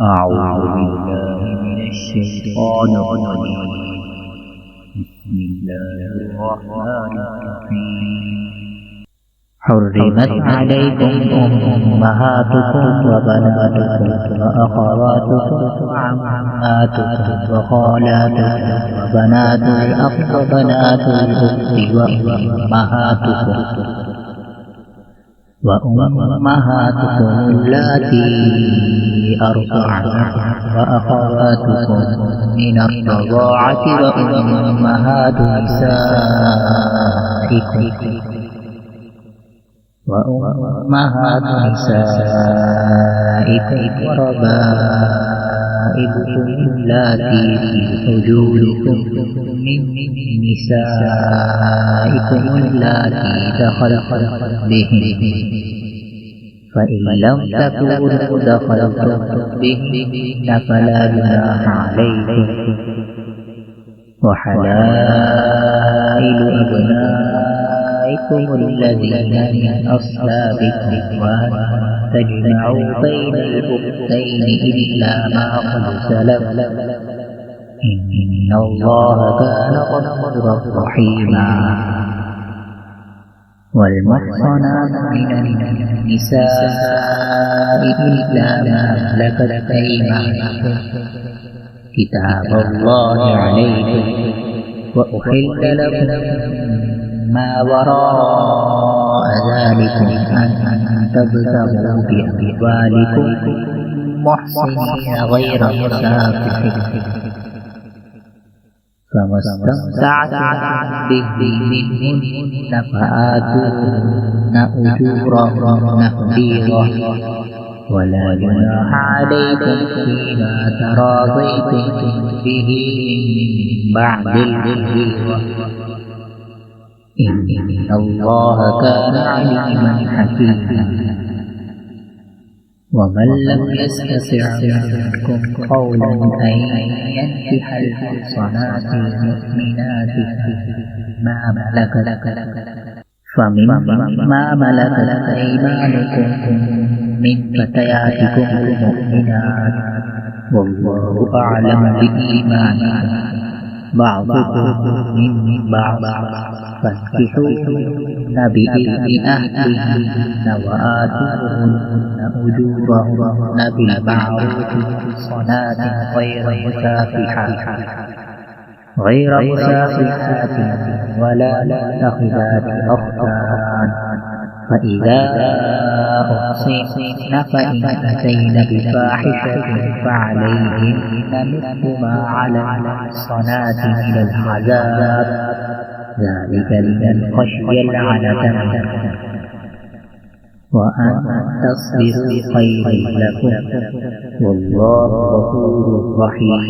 أعوذ بالله من الشيطان الرجيم. بسم الله الرحمن الرحيم. حرمت عليكم أمهاتكم وبناتكم وأخواتكم وعماتكم وخالاتكم وبنات الأخ وبنات الأخت وأمهاتكم اللاتي أرضعنكم وأخواتكم من الرضاعة وأمهات نسائكم وربائبكم اللاتي في حجوركم من نسائكم اللاتي دخلتم بهن، فإن لم تكونوا دخلتم بهن فلا جناح عليكم، وحلائل أبنائكم الذين من أصلابكم وأن تجمعوا بين الأختين إلا ما قد سلف، إن الله كان غفورا رحيما. والمحصنات من النساء إلا ما ملكت أيمانكم كتاب الله عليكم، وأحل لكم ما وراء ذلكم أن تبتغوا بأموالكم محصنين غير مسافحين، فما استمتعتم به منهن فآتوهن أجورهن فريضة، ولا جناح عليكم فيما تراضيتم به من بعد الفريضة، إن الله كان عليما حكيما. ومن لم يستطع منكم قولا أن ينكح المحصنات المؤمنات فمما ملكت أيمانكم من فتياتكم المؤمنات، والله أعلم بإيمانكم بعضكم من بعض، فانكحوهن بإذن أهلهن وآتوهن أجورهن بالمعروف محصنات غير مسافحات ولا متخذات أخدان، فإذا أحصن فإن أتين بفاحشة فعليهن مثل ما على المحصنات من العذاب، ذلك لمن خشي العنة منكم، وأن تصبروا خير لكم، والله غفور رحيم.